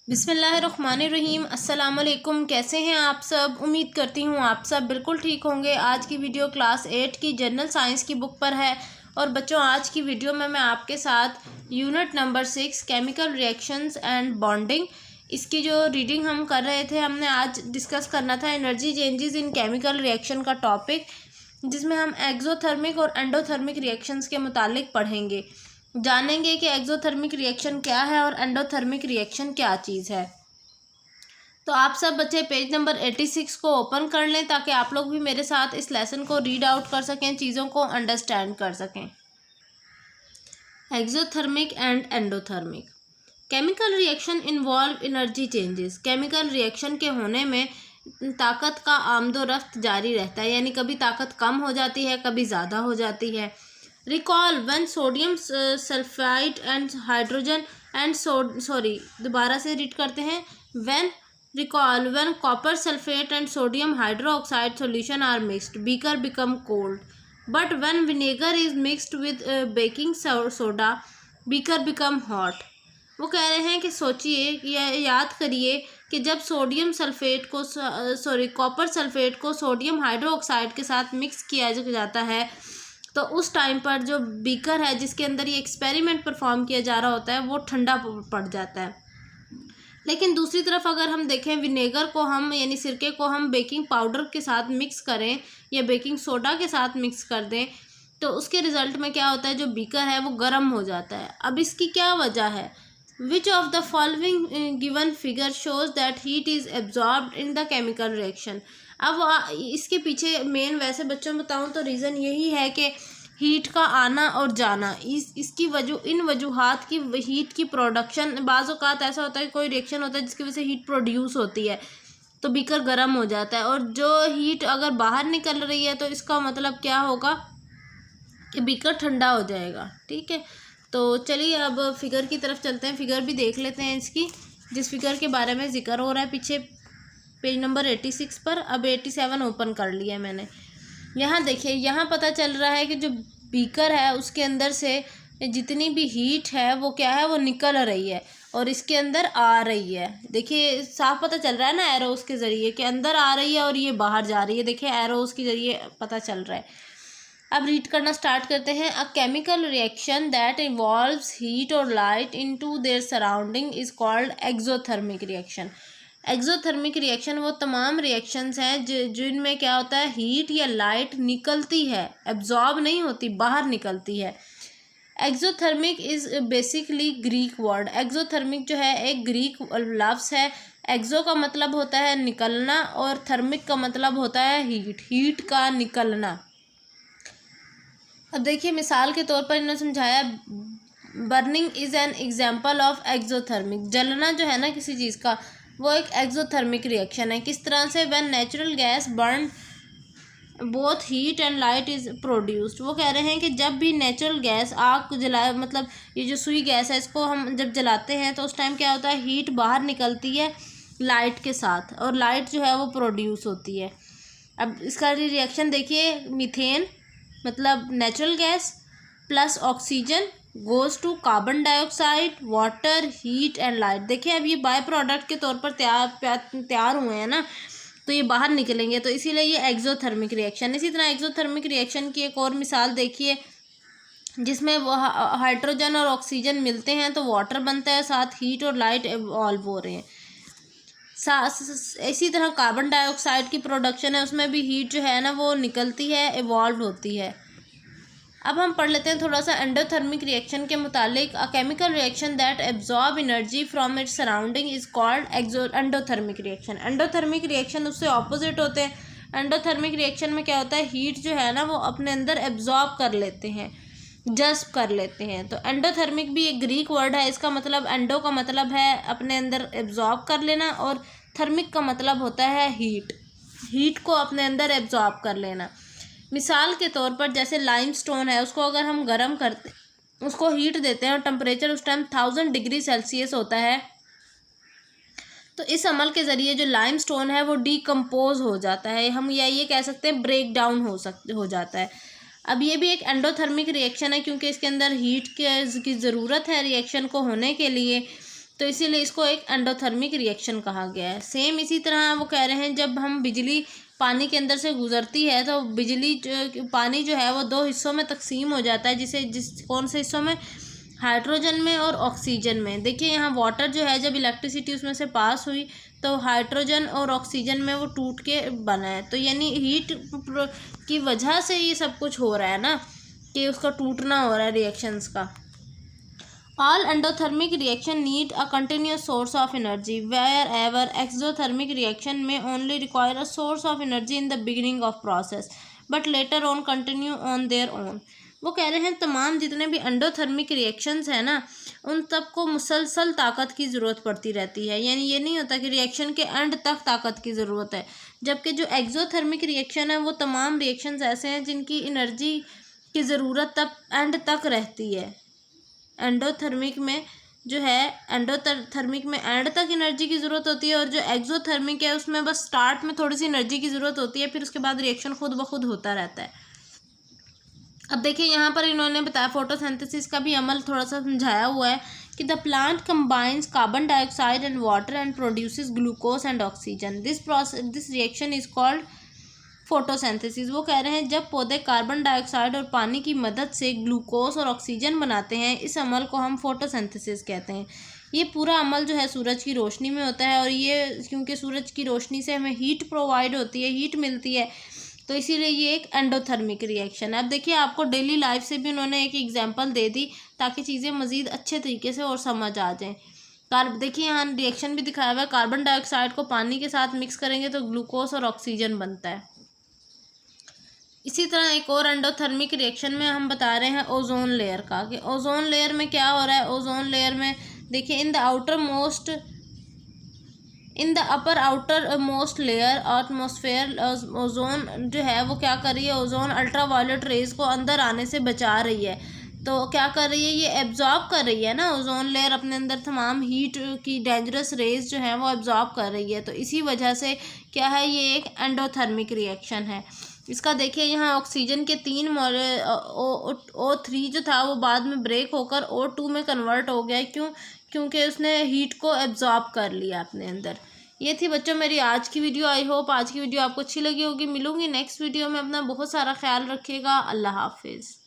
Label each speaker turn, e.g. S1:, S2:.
S1: बिस्मिल्लाहिर्रहमानिर्रहीम। अस्सलाम वालेकुम। कैसे हैं आप सब? उम्मीद करती हूँ आप सब बिल्कुल ठीक होंगे। आज की वीडियो क्लास 8 की जनरल साइंस की बुक पर है। और बच्चों, आज की वीडियो में मैं आपके साथ unit number 6 chemical reactions and bonding, इसकी जो रीडिंग हम कर रहे थे, हमने आज डिस्कस करना था energy changes in chemical reaction का टॉपिक, जिसमें हम एक्सोथर्मिक और एंडोथर्मिक रिएक्शंस के मुतालिक पढ़ेंगे, जानेंगे कि एक्सोथर्मिक रिएक्शन क्या है और एंडोथर्मिक रिएक्शन क्या चीज़ है। तो आप सब बच्चे पेज नंबर 86 को ओपन कर लें ताकि आप लोग भी मेरे साथ इस लेसन को रीड आउट कर सकें, चीज़ों को अंडरस्टैंड कर सकें। Exothermic and endothermic chemical reaction involve energy changes. Chemical reaction के होने में ताकत का आमदोरफ्त जारी रहता है, यानी कभी ताकत कम हो जाती है, कभी ज़्यादा हो जाती है। Recall when sodium sulphide and hydrogen and दोबारा से रीड करते हैं। When copper sulphate and sodium hydroxide solution are mixed, beaker become cold, but when vinegar is mixed with baking soda, beaker become hot. वो कह रहे हैं कि सोचिए या याद करिए कि जब कॉपर सल्फेट को सोडियम हाइड्रोक्साइड के साथ मिक्स किया जाता है, तो उस टाइम पर जो बीकर है जिसके अंदर ये एक्सपेरिमेंट परफॉर्म किया जा रहा होता है वो ठंडा पड़ जाता है। लेकिन दूसरी तरफ अगर हम देखें, विनेगर को हम यानी सिरके को हम बेकिंग पाउडर के साथ मिक्स करें या बेकिंग सोडा के साथ मिक्स कर दें, तो उसके रिज़ल्ट में क्या होता है, जो बीकर है वो गर्म हो जाता है। अब इसकी क्या वजह है? Which of the following given figure shows that heat is absorbed in the chemical reaction. अब इसके पीछे मेन, वैसे बच्चों बताऊं तो रीज़न यही है कि हीट का आना और जाना, इसकी इन वजूहात की हीट की प्रोडक्शन, बाज़ औक़ात ऐसा होता है कोई रिएक्शन होता है जिसकी वजह से हीट प्रोड्यूस होती है तो बीकर गर्म हो जाता है, और जो हीट अगर बाहर निकल रही है तो इसका मतलब क्या होगा कि बीकर ठंडा हो जाएगा। ठीक है, तो चलिए अब फिगर की तरफ चलते हैं, फिगर भी देख लेते हैं इसकी, जिस फिगर के बारे में जिक्र हो रहा है पीछे पेज नंबर 86 पर। अब 87 ओपन कर लिया है मैंने। यहाँ देखिए, यहाँ पता चल रहा है कि जो बीकर है उसके अंदर से जितनी भी हीट है वो क्या है, वो निकल रही है और इसके अंदर आ रही है। देखिए साफ पता चल रहा है ना एरोस के ज़रिए कि अंदर आ रही है और ये बाहर जा रही है। देखिए एरोस के ज़रिए पता चल रहा है। अब रीड करना स्टार्ट करते हैं। A chemical reaction that involves heat और light into their surrounding is called exothermic reaction. Exothermic reaction वो तमाम रिएक्शंस हैं जिनमें क्या होता है, हीट या लाइट निकलती है, एब्जॉर्ब नहीं होती, बाहर निकलती है। Exothermic is basically Greek word. Exothermic जो है एक ग्रीक लफ्ज़ है। एक्सो का मतलब होता है निकलना और थर्मिक का मतलब होता है हीट, हीट का निकलना। अब देखिए मिसाल के तौर पर इन्होंने समझाया, burning is an example of exothermic. जलना जो है ना किसी चीज़ का, वो एक एक्सोथर्मिक रिएक्शन है। किस तरह से? When natural gas burn both heat and light is produced. वो कह रहे हैं कि जब भी नेचुरल गैस, आग को जला, मतलब ये जो सुई गैस है, इसको हम जब जलाते हैं तो उस टाइम क्या होता है, हीट बाहर निकलती है लाइट के साथ, और लाइट जो है वो प्रोड्यूस होती है। अब इसका रिएक्शन देखिए, मीथेन मतलब natural gas plus oxygen goes to carbon dioxide, water, heat and light. देखिए अब ये बाय प्रोडक्ट के तौर पर तैयार हुए हैं ना, तो ये बाहर निकलेंगे, तो इसीलिए ये एक्सोथर्मिक रिएक्शन। इसी तरह एक्सोथर्मिक रिएक्शन की एक और मिसाल देखिए, जिसमें वो हाइड्रोजन और ऑक्सीजन मिलते हैं तो वाटर बनता है, साथ हीट और लाइट इवॉल्व हो रहे हैं। इसी तरह कार्बन डाइऑक्साइड की प्रोडक्शन है, उसमें भी हीट जो है ना वो निकलती है, इवॉल्व होती है। अब हम पढ़ लेते हैं थोड़ा सा एंडोथर्मिक रिएक्शन के मुतालिक। अ chemical reaction that absorb energy from its surrounding is called endothermic reaction. Endothermic reaction उससे ऑपोजिट होते हैं। एंडोथर्मिक रिएक्शन में क्या होता है, हीट जो है ना वो अपने अंदर एब्जॉर्ब कर लेते हैं, जज्ब कर लेते हैं। तो एंडोथर्मिक भी एक ग्रीक वर्ड है, इसका मतलब एंडो का मतलब है अपने अंदर एब्जॉर्ब कर लेना, और थर्मिक का मतलब होता है हीट, हीट को अपने अंदर एब्जॉर्ब कर लेना। मिसाल के तौर पर जैसे लाइमस्टोन है, उसको अगर हम गर्म करते, उसको हीट देते हैं और टेम्परेचर उस टाइम 1000 डिग्री सेल्सियस होता है, तो इस अमल के ज़रिए जो लाइमस्टोन है वो डीकम्पोज हो जाता है, हम या ये कह सकते हैं ब्रेक डाउन हो जाता है। अब ये भी एक एंडोथर्मिक रिएक्शन है क्योंकि इसके अंदर हीट की ज़रूरत है रिएक्शन को होने के लिए। तो इसीलिए इसको एक एंडोथर्मिक रिएक्शन कहा गया है। सेम इसी तरह वो कह रहे हैं जब हम बिजली पानी के अंदर से गुजरती है तो बिजली पानी जो है वो दो हिस्सों में तकसीम हो जाता है, कौन से हिस्सों में, हाइड्रोजन में और ऑक्सीजन में। देखिए यहाँ वाटर जो है जब इलेक्ट्रिसिटी उसमें से पास हुई तो हाइड्रोजन और ऑक्सीजन में वो टूट के बना है, तो यानी हीट की वजह से ये सब कुछ हो रहा है ना, कि उसका टूटना हो रहा है रिएक्शंस का। All endothermic reaction need a continuous source of energy, wherever exothermic reaction may only require a source of energy in the beginning of process, but later on continue on their own। वो कह रहे हैं तमाम जितने भी endothermic reactions हैं ना, उन तब को मुसलसल ताकत की ज़रूरत पड़ती रहती है, यानी ये नहीं होता कि रिएक्शन के एंड तक ताकत की ज़रूरत है। जबकि जो एक्सोथर्मिक रिएक्शन है वो तमाम रिएक्शंस ऐसे हैं जिनकी एनर्जी की ज़रूरत तब एंड तक रहती है। एंडोथर्मिक में जो है एंडोथर्मिक में एंड तक एनर्जी की ज़रूरत होती है, और जो एक्सोथर्मिक है उसमें बस स्टार्ट में थोड़ी सी एनर्जी की ज़रूरत होती है, फिर उसके बाद रिएक्शन खुद ब खुद होता रहता है। अब देखिए यहाँ पर इन्होंने बताया फोटोसिंथेसिस का भी अमल थोड़ा सा समझाया हुआ है कि the plant combines carbon dioxide and water and produces glucose and oxygen. This reaction is called photosynthesis. वो कह रहे हैं जब पौधे कार्बन डाइऑक्साइड और पानी की मदद से ग्लूकोज और ऑक्सीजन बनाते हैं, इस अमल को हम फोटोसिंथेसिस कहते हैं। ये पूरा अमल जो है सूरज की रोशनी में होता है, और ये क्योंकि सूरज की रोशनी से हमें हीट प्रोवाइड होती है, हीट मिलती है, तो इसीलिए ये एक एंडोथर्मिक रिएक्शन है। अब देखिए आपको डेली लाइफ से भी उन्होंने एक एग्जांपल दे दी ताकि चीज़ें मज़ीद अच्छे तरीके से और समझ आ जाएँ। देखिए यहाँ रिएक्शन भी दिखाया हुआ है, कार्बन डाइऑक्साइड को पानी के साथ मिक्स करेंगे तो ग्लूकोज और ऑक्सीजन बनता है। इसी तरह एक और एंडोथर्मिक रिएक्शन में हम बता रहे हैं ओजोन लेयर का, कि ओजोन लेयर में क्या हो रहा है। ओजोन लेयर में देखिए in the upper outer most layer atmosphere, ozone जो है वो क्या कर रही है, ओजोन अल्ट्रावायलेट रेज को अंदर आने से बचा रही है। तो क्या कर रही है, ये एब्जॉर्ब कर रही है ना, ओजोन लेयर अपने अंदर तमाम हीट की डेंजरस रेज जो है वो एब्जॉर्ब कर रही है। तो इसी वजह से क्या है, ये एक एंडोथर्मिक रिएक्शन है। इसका देखिए यहाँ ऑक्सीजन के 3 O3 जो था वो बाद में ब्रेक होकर O2 में कन्वर्ट हो गया। क्योंकि उसने हीट को एब्जॉर्ब कर लिया अपने अंदर। ये थी बच्चों मेरी आज की वीडियो। आई होप आज की वीडियो आपको अच्छी लगी होगी। मिलूंगी नेक्स्ट वीडियो में। अपना बहुत सारा ख्याल रखिएगा। अल्लाह हाफिज़।